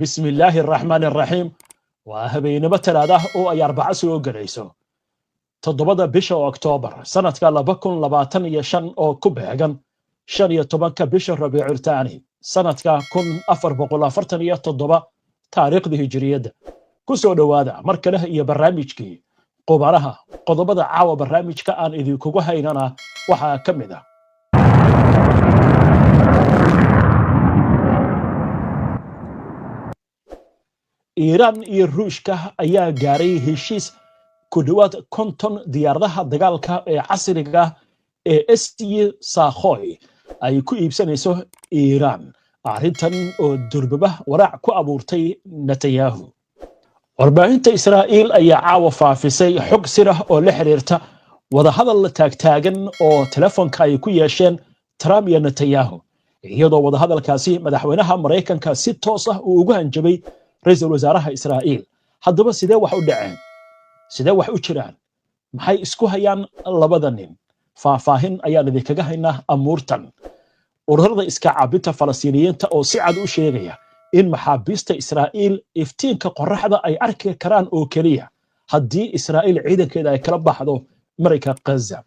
بسم الله الرحمن الرحيم وهبينما تلاده oo ay arbaca soo galayso toddobada bisha Oktoobar sanadka 2025 oo ku beegan 15ka bisha Rabiicul Thani sanadka 1447 taariikhda hijriyada ku soo dhawaada mar kale iyo barnaamijkii qubaraha qodobada caawa barnaamijka aan idinkugu haynana waxa kamid ah Iran iyo Ruushka ayaa gaaray heshiis ku dhawaad 50 diyaaradaha dagaalka ee casriga ee Sakhoy ay ku iibsanayso Iran arrintan oo durbaba waraac ku abuurtay Netanyahu warbaahinta Israa'iil ayaa caawa faafisay xog sir ah oo la xiriirta wadahadal taagtaagan oo telefoonka ay ku yeesheen Trump iyo Netanyahu iyadoo wadahadalkaasi madaxweynaha Mareykanka si toos ah ugu hanjabay ra'iisul wasaaraha Israa'iil haddaba sidee wax u dhaceen sidee wax u jiraan maxay isku hayaan labada nin faahfaahin ayaan idinkaga haynaa amuurtan ururada iska caabinta Falastiiniyiinta oo si cad u sheegaya in maxaabiista Israa'iil iftiinka qorraxda ay arki karaan oo kaliya haddii Israa'iil ciidankeeda ay kala baxdo marayka Gaza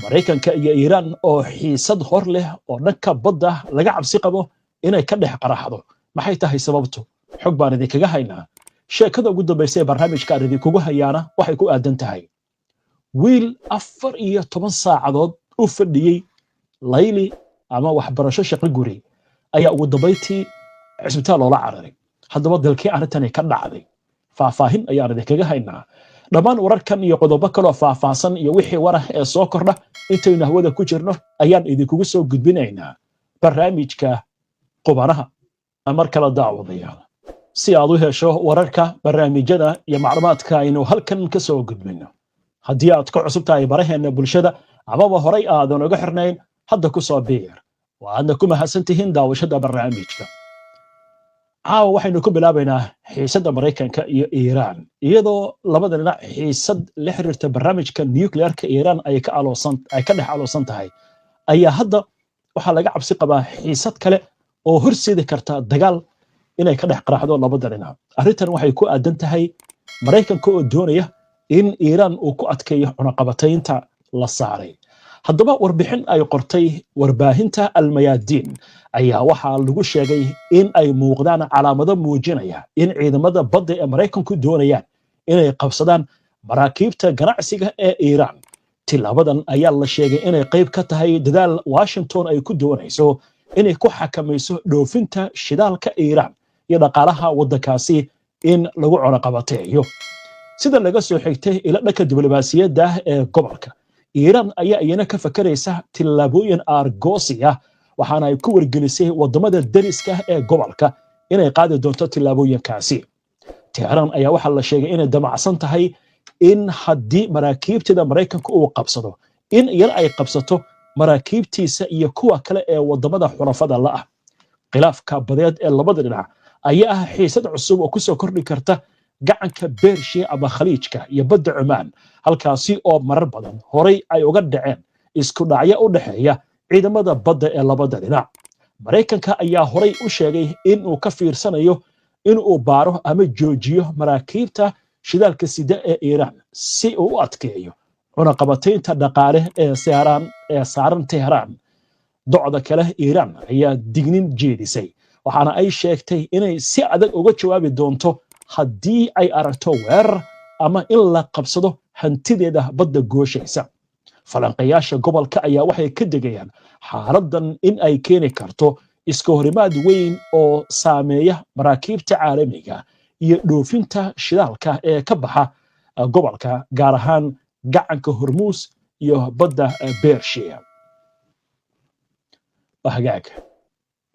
Mareykanka iyo Iran oo xiisad hor leh oo dhanka badda laga cabsi qabo inay ka dhex qaraxdo maxay tahay sababtu xog baan idinkaga haynaa sheekada ugu dambaysa ee barnaamijka aan idinkugu hayaana waxay ku aadan tahay wiil 14 saacadood u fadhiyay layli ama waxbarasho shaqo guri ayaa ugu dambeyntii cisbitaal loola cararay haddaba dalkii arintani ka dhacday faahfaahin ayaan idinkaga haynaa dhammaan wararkan iyo qodobo kale oo faahfaahsan iyo wixii warah ee soo kordha intaynu hawada ku jirno ayaan idinkugu soo gudbinaynaa barnaamijka qubanaha mar kale daawadayaal si aad u hesho wararka barnaamijyada iyo macluumaadka aynu halkan ka soo gudbino haddii aad ka cusub tahay baraheena bulshada amaba horay aadan uga xirnayn hadda ku soo biir waadna ku mahadsantihiin daawashada barnaamijka caawa waxaynu ku bilaabaynaa xiisadda Mareykanka iyo Iran iyadoo labada dhinac xiisad la xiriirta barnaamijka nuclearka Iran ay ka dhex aloosan tahay ayaa hadda waxaa laga cabsi qabaa xiisad kale oo horseedi karta dagaal inay ka dhex qaraxdo labada dhinac arrintan waxay ku aadan tahay Mareykanka oo doonaya in Iran uu ku adkeeyo cunaqabataynta la saaray haddaba warbixin ay qortay warbaahinta Al-Mayadin ayaa waxaa lagu sheegay in ay muuqdaan calaamado muujinaya in ciidamada badda ee Mareykanku doonayaan inay qabsadaan maraakiibta ganacsiga ee Iran tilaabadan ayaa la sheegay inay qayb ka tahay dadaal Washington ay ku doonayso inay ku xakamayso dhoofinta shidaalka Iran iyo dhaqaalaha waddankaasi in lagu cunaqabateeyo sida laga soo xigtay ila dhanka diblomaasiyadda ee gobolka Iran ayaa iyana ka fakaraysa tilaabooyin argoosi ah waxaana ay ku wargelisay wadamada dariska ee gobolka inay qaadi doonto tilaabooyinkaasi Tehran ayaa waxa la sheegay inay damacsan tahay in haddii maraakiibtida Mareykanka uu qabsado in iyana ay qabsato maraakiibtiisa iyo kuwa kale ee wadamada xulafada la ah khilaafka badeed ee labada dhinac ayaa ah xiisad cusub oo ku soo kordhi karta gacanka Bershiya ama Khaliijka iyo badda Oman halkaasi oo marar badan horay ay uga dhaceen isku dhacyo u dhaxeeya ciidamada badda ee labada dhinac Mareykanka ayaa horay u sheegay in uu ka fiirsanayo in uu baaro ama joojiyo maraakiibta shidaalka sida ee Iran si uu u adkeeyo cunaqabataynta dhaqaale ee saaran Tehran docda kale Iran ayaa dignin jeedisay waxaana ay sheegtay inay si adag uga jawaabi doonto haddii ay aragto weerar ama in la qabsado hantideeda badda gooshaysa falanqayaasha gobolka ayaa waxay ka degayaan xaaladdan in ay keeni karto iska horimaad weyn oo saameeya maraakiibta caalamiga iyo dhoofinta shidaalka ee ka baxa gobolka gaar ahaan gacanka Hormuz iyo badda Bershiya hagaag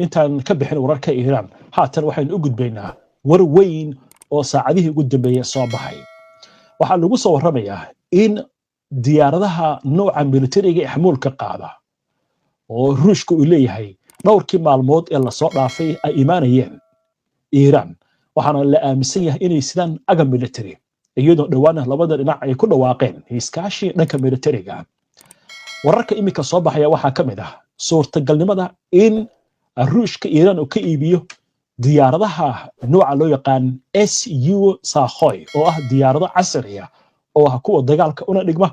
intaan ka bixin wararka Iran haatan waxaan u gudbaynaa war weyn oo saacadihii ugu dambeeyay soo baxay waxa lagu soo waramayaa in diyaaradaha nooca militariga ee xamuulka qaada oo Ruushku uu leeyahay dhowrkii maalmood ee la soo dhaafay ay imaanayeen Iran waxaana la aaminsan yahay inay sidaan aga military iyadoo dhawaan labada dhinac ay ku dhawaaqeen iskaashi dhanka militariga wararka imika soo baxaya waxa kamid ah suurtagalnimada in Ruushka Iran uu ka iibiyo diyaaradaha nooca loo yaqaan SU Sakhoy oo ah diyaarado casri ah oo ah kuwa dagaalka una dhigma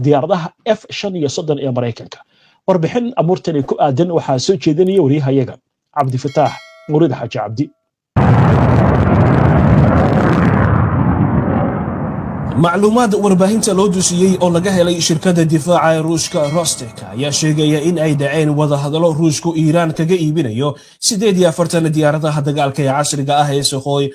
diyaaradaha F-35 ee Mareykanka. warbixin amuurtani ku aadan waxaa soo jeedinaya wariyahayaga Cabdifataax Murid Xaaji Cabdi. macluumaad warbaahinta loo dusiyey oo laga helay shirkadda difaaca ee Ruushka Rostek ayaa sheegaya in ay dhaceen wadahadalo Ruushku Iiraan kaga iibinayo 48 diyaaradaha dagaalka ee casriga ah ee Sakhoy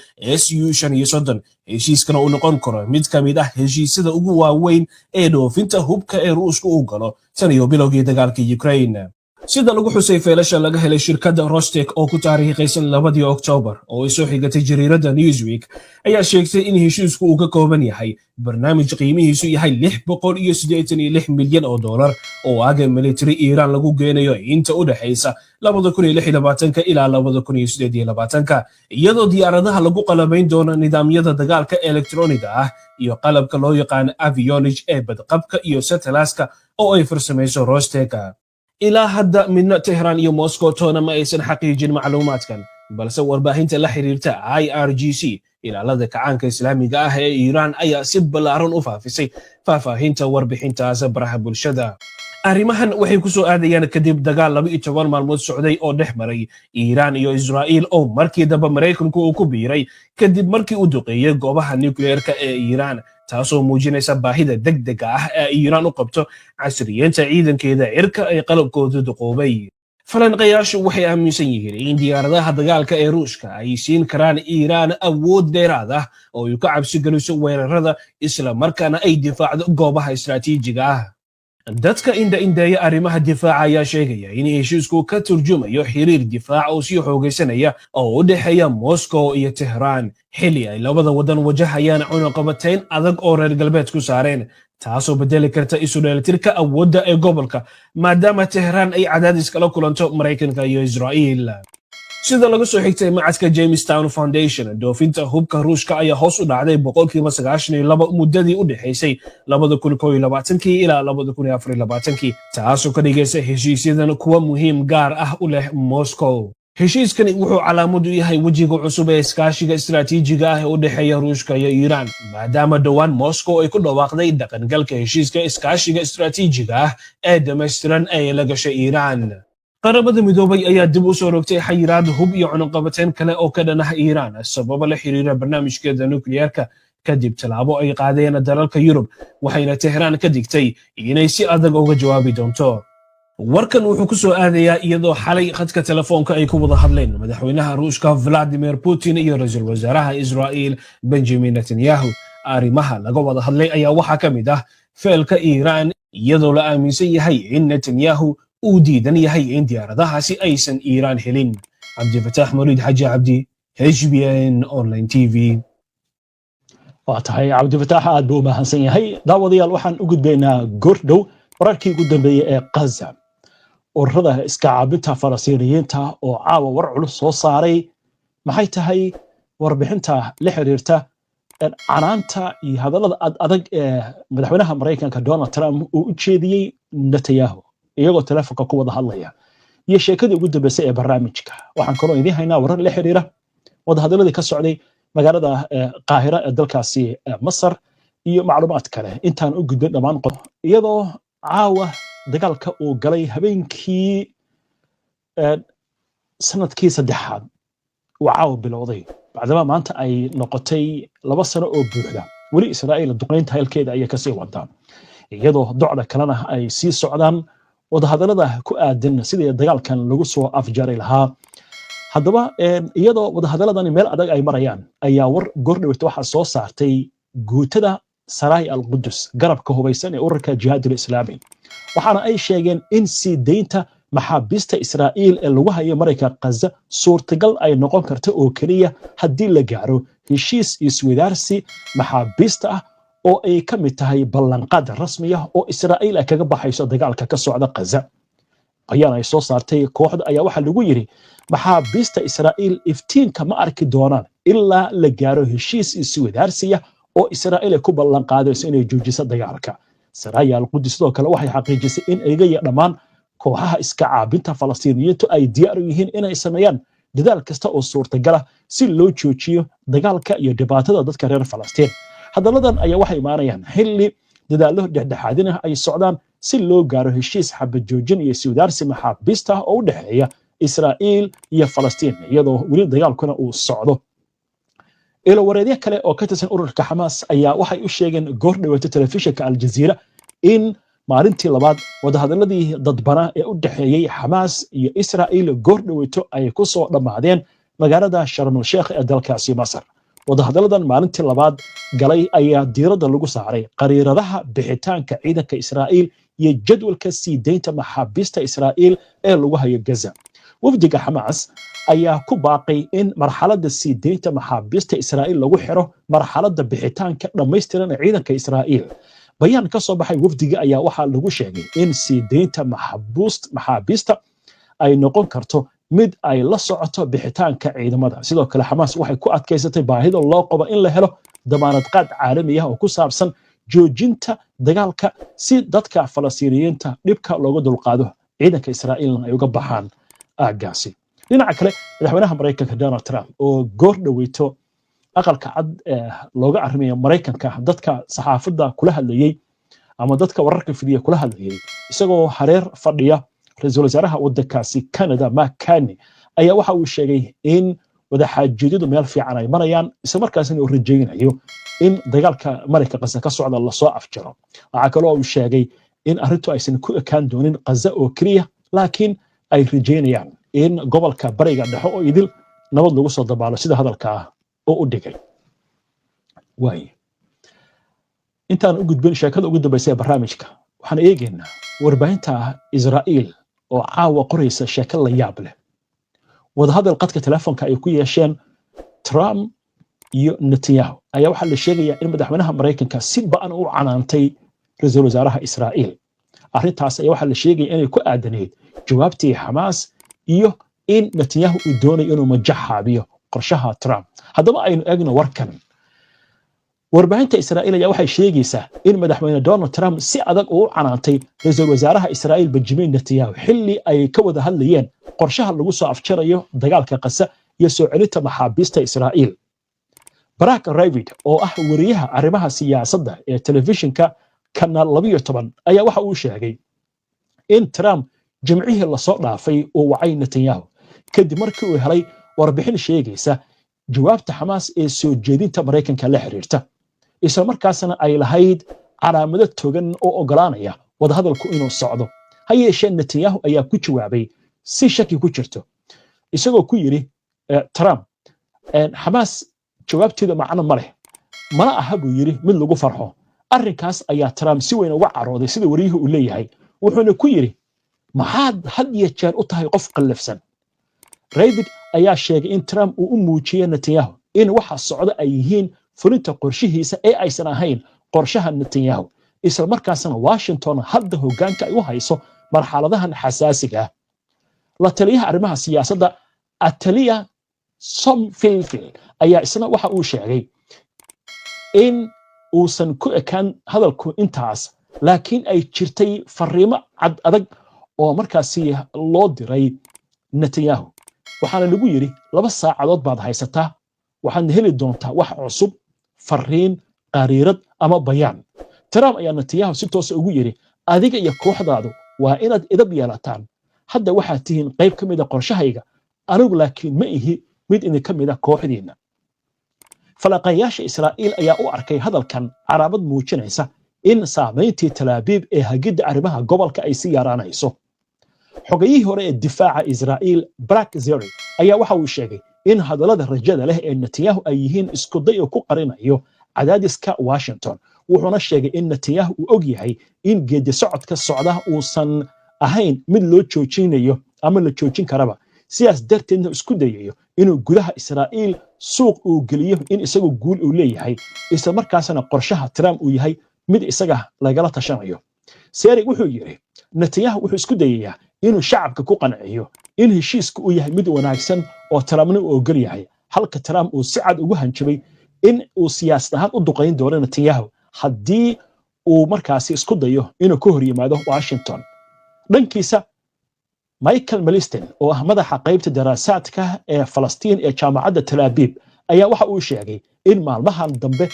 Su-35. heshiiskana uu noqon karo mid ka mid ah heshiisyada ugu waaweyn ee dhoofinta hubka ee Ruushku u galo tan iyo bilowgii dagaalka Ukraine. sida lagu xusay feelasha laga helay shirkadda Rostek oo ku taariikhaysan 2 Oktoobar oo ay soo xigatay jariiradda Newsweek ayaa sheegtay in heshiisku uu ka kooban yahay barnaamij qiimihiisu yahay $686 milyan oo aga military Iiraan lagu geenayo inta u dhaxaysa 2026 ilaa 2028 iyadoo diyaaradaha lagu qalabayn doono nidaamyada dagaalka elektrooniga ah iyo qalabka loo yaqaan avionics ee badqabka iyo satellitka oo ay farsamayso Rostek. ilaa hadda midna Tehran iyo Moscow toona ma aysan xaqiijin macluumaadkan, balse warbaahinta la xiriirta IRGC ilaalada kacaanka islaamiga ah ee Iiraan ayaa si ballaaran u faafisay faahfaahinta warbixintaas baraha bulshada. arrimahan waxay ku soo aadayaan kadib dagaal 12 maalmood socday oo dhex maray Iiraan iyo Israa'iil oo markii dambe Mareykanku uu ku biiray kadib markii uu duqeeyay goobaha nuclearka ee Iiraan, taasoo muujinaysa baahida degdega ah ee Iiraan u qabto casriyeynta ciidankeeda cirka ay qalabkooda duqoobay. falanqayaashu waxay aaminsan yihiin in diyaaradaha dagaalka ee Ruushka ay siin karaan Iiraan awood dheeraad ah oo ay ka cabsi geliso weerarada isla markaana ay difaacdo goobaha istiraatiijiga ah. dadka indha-indheeya arrimaha difaaca ayaa sheegaya in heshiisku ka turjumayo xiriir difaac oo sii xoogaysanaya oo u dhexeeya Moscow iyo Tehran xilli ay labada wadan wajahayaan cunaqabatayn adag oo reer galbeedku saareen, taasoo bedeli karta isu dheelitirka awoodda ee gobolka maadaama Tehran ay cadaadis kala kulanto Mareykanka iyo Israa'iil. sida laga soo xigtay macadka Jamestown Foundation, dhoofinta hubka Ruushka ayaa hoos u dhacday 92% muddadii u dhaxaysay 2021 ilaa 2024, taasoo ka dhigaysa heshiisyadan kuwa muhiim gaar ah u leh Moscow. heshiiskani wuxuu calaamad u yahay wejiga cusub ee iskaashiga istiraatiijiga ah ee u dhexeeya Ruushka iyo Iiraan, maadaama dhowaan Moscow ay ku dhawaaqday dhaqangalka heshiiska iskaashiga istiraatiijiga ah ee dhammaystiran ee la gashay Iiraan. qaramada midoobay ayaa dib u soo rogtay xayiraad hub iyo cunaqabatayn kale oo ka dhan ah Iiraan sababo la xiriira barnaamijkeeda nuclearka kadib talaabo ay qaadeen dalalka Yurub, waxayna Tehran ka digtay inay si adag uga jawaabi doonto. warkan wuxuu ku soo aadayaa iyadoo xalay khadka telefoonka ay ku wada hadleen madaxweynaha Ruushka Vladimir Putin iyo ra'iisul wasaaraha Israa'iil Benjamin Netanyahu. arrimaha laga wada hadlay ayaa waxaa ka mid ah feelka Iiraan, iyadoo la aaminsan yahay in Netanyahu uu diidan yahay in diyaaradahaasi aysan Iiraan helin. Cabdifataax Murid Xaaji Cabdi, HBN Online TV. waa tahay Cabdifataax aad buu u mahadsan yahay. daawadayaal waxaan u gudbaynaa goordhow wararkii ugu dambeeyay ee Gaza. ururada iska caabinta Falastiiniyiinta oo caawa war culus soo saaray maxay tahay warbixinta la xiriirta canaanta iyo hadallada adag ee madaxweynaha Mareykanka Donald Trump uu u jeediyey Netanyahu iyagoo telefoonka ku wada hadlaya iyo sheekadii ugu dambeysay ee barnaamijka. waxaan kaloo idiin haynaa warar la xiriira wadahadaladii ka socday magaalada Qaahira ee dalkaasi Masar iyo macluumaad kale. intaan u gudbin dhammaan iyadoo caawa dagaalka uu galay habeenkii sanadkii saddexaad uu caawa bilowday bacdama maanta ay noqotay 2 sano oo buuxda. weli Israa'iil duqeynta halkeeda ayay kasii wadaan iyadoo docda kalena ay sii socdaan wadahadalada ku aadan sidii dagaalkan lagu soo afjari lahaa. haddaba iyadoo wadahadaladani meel adag ay marayaan ayaa war goordhawta waxaa soo saartay guutada Saray al-Qudus garabka hubaysan ee ururka Jihaadul Islaami, waxaana ay sheegeen in sii deynta maxaabiista Israa'iil ee lagu hayo Mareykanka Gaza suurtagal ay noqon karto oo kaliya haddii la gaaro heshiis isweydaarsi maxaabiista ah oo ay ka mid tahay ballanqaad rasmi ah oo Israa'iil ay kaga baxayso dagaalka ka socda Gaza. ayaan ay soo saartay kooxda ayaa waxa lagu yiri maxaabiista Israa'iil iftiinka ma arki doonaan ilaa la gaaro heshiis isweydaarsiya oo Israa'iil ku ballan qaadayso inay joojiso dagaalka. Saray al-Qudus sidoo kale waxay xaqiijisay in ayaga iyo dhammaan kooxaha iska caabinta Falastiiniyiintu ay diyaar u yihiin inay sameeyaan dadaal kasta oo suurtagala si loo joojiyo dagaalka iyo dhibaatada dadka reer Falastiin. Hadalladan ayaa waxay imaanayaan xilli dadaallo dhexdhexaadin ah ay socdaan si loo gaaro heshiis xabad joojin iyo suudaarsi maxaabiista oo u dhexeeya Israa'iil iyo Falastiin iyadoo weli dagaalkuna uu socdo. ilo wareedyo kale oo ka tirsan ururka Xamaas ayaa waxay u sheegeen goor dhawaatay telefishinka Al Jazeera in maalintii labaad wadahadaladii dadbana ee u dhaxeeyay Xamaas iyo Israa'iil goor dhawaato ay ku soo dhamaadeen magaalada Sharm el-Sheikh ee dalkaasi Masar. wadahadaladan maalintii labaad galay ayaa diiradda lagu saaray qariiradaha bixitaanka ciidanka Israa'iil iyo jadwalka sii deynta maxaabiista Israa'iil ee lagu hayo Gaza. wafdiga Xamaas ayaa ku baaqay in marxaladda sii deynta maxaabiista Israa'iil lagu xiro marxaladda bixitaanka dhammaystiran ee ciidanka Israa'iil. bayaan ka soo baxay wafdiga ayaa waxaa lagu sheegay in sii deynta maxaabiista ay noqon karto mid ay la socoto bixitaanka ciidamada. sidoo kale Xamaas waxay ku adkaysatay baahida loo qabo in la helo damaanad qaad caalami ah oo ku saabsan joojinta dagaalka si dadka Falastiiniyiinta dhibka looga dulqaado ciidanka Israa'iilna ay uga baxaan aagaasi. dhinaca kale madaxweynaha Mareykanka Donald Trump oo goor dhaweyto aqalka cad looga arrimayo Mareykanka dadka saxaafadda kula hadlayay ama dadka wararka fidiya kula hadlayay isagoo hareer fadhiya ra'iisul wasaaraha waddankaasi Canada Mark Carney ayaa waxa uu sheegay in wadaxaajoodiyadu meel fiican ay marayaan isla markaasina uu rajaynayo in dagaalka Mareykanka Gaza ka socda la soo afjaro. waxa kale oo uu sheegay in arrintu aysan ku ekaan doonin Gaza oo kaliya laakiin ay rajaynayaan in gobolka bariga dhexe oo idil nabad lagu soo dabaalo sida hadalka oo u dhigay. intaan u gudbin sheekada ugu dambeysay ee barnaamijka waxaan eegaynaa warbaahinta Israa'iil oo caawa qoraysa sheeko la yaab leh. wadahadal qadka telefoonka ay ku yeesheen Trump iyo Netanyahu ayaa waxaa la sheegayaa in madaxweynaha Mareykanka si ba'an u canaantay ra'iisul wasaaraha Israa'iil. arrintaas ayaa waxaa la sheegayaa inay ku aadaneyd jawaabtii Xamaas iyo in Netanyahu uu doonayo inuu majaxaabiyo qorshaha Trump. haddaba aynu eegno warkan. warbaahinta Israa'iil ayaa waxay sheegaysaa in madaxweyne Donald Trump si adag u canaantay ra'iisul wasaaraha Israa'iil Benjamin Netanyahu xilli ay ka wada hadlayeen qorshaha lagu soo afjarayo dagaalka Gaza iyo soo celinta maxaabiista Israa'iil. Barak Ravid oo ah wariyaha arrimaha siyaasadda ee telefishinka Kanaal 12 ayaa waxa uu sheegay in Trump jimcihii la soo dhaafay oo wacay Netanyahu kadib markii uu helay warbixin sheegaysa jawaabta Xamaas ee soo jeedinta Mareykanka la xiriirta isla markaasna ay lahayd calaamado togan oo ogolaanaya wadahadalku inuu socdo. ha yeeshee Netanyahu ayaa ku jawaabay si shaki ku jirto isagoo ku yiri Trump Xamaas jawaabteeda macno ma leh mana aha buu yiri mid lagu farxo. arrinkaas ayaa Trump si weyn uga carooday sida wariyuhu uu leeyahay wuxuuna ku yiri maxaad had iyo jeer u tahay qof qallafsan. Ravid ayaa sheegay in Trump uu u muujiyay Netanyahu in waxa socda ay yihiin fulinta qorshihiisa ee aysan ahayn qorshaha Netanyahu isla markaasna Washington hadda hoggaanka ay u hayso marxaladahan xasaasiga ah. la taliyaha arrimaha siyaasadda Atalia Somfilfil ayaa isna waxa uu sheegay in uusan ku ekaan hadalku intaas laakiin ay jirtay fariimo cad adag oo markaasi loo diray Netanyahu. waxaana lagu yiri 2 saacadood baad haysataa waxaad heli doontaa wax cusub fariin qariirad ama bayaan. Trump ayaa Netanyahu si toos ugu yiri adiga iyo kooxdaadu waa inaad idab yeelataan hadda waxaad tihiin qayb ka mid ah qorshahayga anigu laakiin ma ihi mid idin ka mid ah kooxdiina. falaqayaasha Israa'iil ayaa u arkay hadalkan calaamad muujinaysa in saameyntii Tel Aviv ee hagidda arrimaha gobolka ay si yaraanayso. xogayihii hore ee difaaca Israa'iil Barak Zeri ayaa waxa uu sheegay in hadallada rajada leh ee Netanyahu ay yihiin isku day oo ku qarinayo cadaadiska Washington. wuxuuna sheegay in Netanyahu uu og yahay in geedi socodka socda uusan ahayn mid loo joojinayo ama la joojin karaba sidaas darteedna isku dayayo inuu gudaha Israa'iil suuq uu geliyo in isagu guul uu leeyahay isla markaasna qorshaha Trump uu yahay mid isaga lagala tashanayo. Zeri wuxuu yiri Netanyahu wuxuu isku dayayaa inuu shacabka ku qanciyo in heshiisku uu yahay mid wanaagsan oo Trumpna uu ogol yahay halka Trump uu si cad ugu hanjabay in uu siyaasad ahaan u duqeyn doono Netanyahu haddii uu markaasi isku dayo inuu ka hor yimaado Washington. dhankiisa michael meliston oo ah madaxa qaybta daraasaadka ee falastiin ee jaamacadda tel aviv ayaa waxa uu sheegay in maalmahan dambe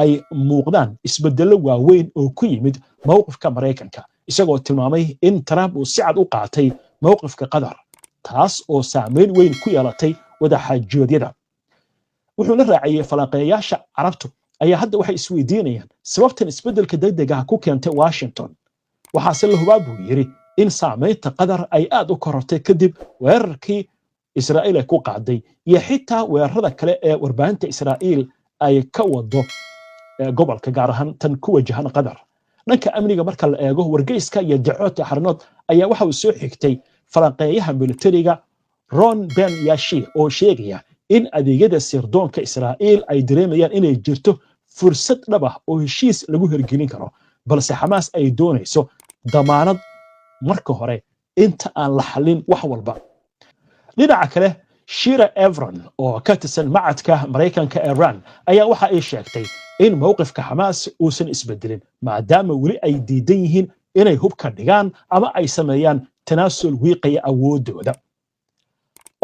ay muuqdaan isbedello waaweyn oo ku yimid mowqifka maraykanka isagoo tilmaamay in trump uu si cad u qaatay mowqifka qatar taas oo saameyn weyn ku yeelatay wadaxaajoodyada wuxuuna raaciyey falanqeeyaasha carabtu ayaa hadda waxay isweydiinayaan sababtan isbedelka degdeg ah ku keentay washington waxaase la hubaa buu yidhi in saamaynta qatar ay aad u korortay kadib weerarkii israa'iil ay ku qaaday iyo xitaa weerarada kale ee warbaahinta israa'iil ay ka wado gobolka gaar ahaan tan ku wajahan qatar dhanka amniga marka la eego wargeyska iyo dacoodka xarnood ayaa waxa uu soo xigtay falanqeeyaha militariga ron ben yashi oo sheegaya in adeegyada sirdoonka israa'iil ay dareemayaan inay jirto fursad dhab ah oo heshiis lagu hirgelin karo balse xamaas ay doonayso damaanad marka hore inta aan la xallin wax walba dhinaca kale shira evron oo ka tirsan macadka maraykanka iran ayaa waxa ay sheegtay in mowqifka xamaas uusan isbedelin maadaama weli ay diidan yihiin inay hubka dhigaan ama ay sameeyaan tanaasul wiiqaya awoodooda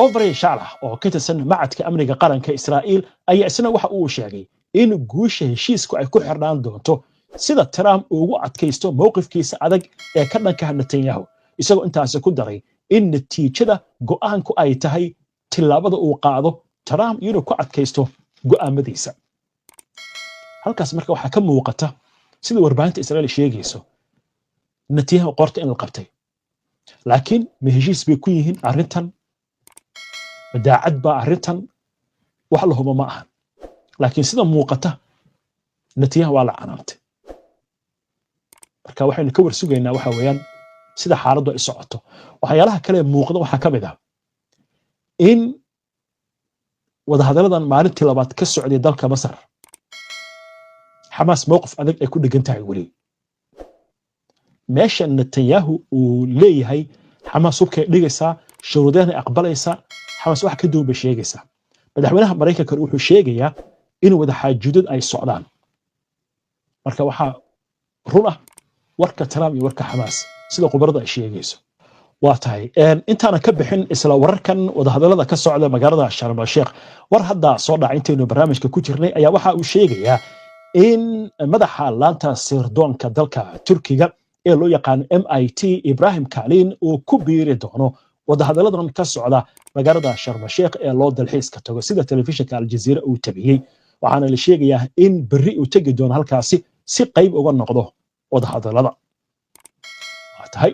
Ovray Shalah oo ka tirsan macadka amniga qaranka Israa'iil ayaa isna waxa uu sheegay in guusha heshiisku ay ku xirnaan doonto sida Trump ugu adkaysto mowqifkiisa adag ee ka dhanka Netanyahu isagoo intaas ku daray in natiijada go'aanku ay tahay tilaabada uu qaado Trump inuu ku adkaysto go'aamadiisa halkaas marka waxa ka muuqata sida warbaahinta Israa'iil sheegayso Netanyahu qorta in la qabtay laakiin ma heshiis bay ku yihiin arrintan daacad baa arrintan wax la hubo ma aha laakiin sida muuqata Netanyahu waa la canaantay marka waxaynu ka warsugaynaa waxa weeyaan sida xaaladdu ay socoto waxyaalaha kale muuqda waxa ka mid ah in wadahadaladan maalintii labaad ka socday dalka Masar xamaas mowqif adag ay ku dhigan tahay weli meesha Netanyahu uu leeyahay xamaas hubkay dhigaysaa shuruudaha ay aqbalaysaa xamaas wax ka duwan bay sheegaysaa madaxweynaha Mareykanka wuxuu sheegayaa in wadaxaajoodad ay socdaan marka waxa run ah warka Trump iyo warka xamaas sida khubarada ay sheegayso waa tahay intaana ka bixin isla wararkan wadahadalada ka socda magaalada Sharm el-Sheikh war hadda soo dhacay intaynu barnaamijka ku jirnay ayaa waxa uu sheegayaa in madaxa laanta sirdoonka dalka Turkiga ee loo yaqaan MIT Ibrahim Kalin uu ku biiri doono wadahadaladan ka socda magaalada Sharm el-Sheikh ee loo dalxiiska tago sida telefishinka Al Jazeera uu tabiyay waxaana la sheegayaa in berri uu tagi doono halkaasi si qayb uga noqdo wadahadalada waa tahay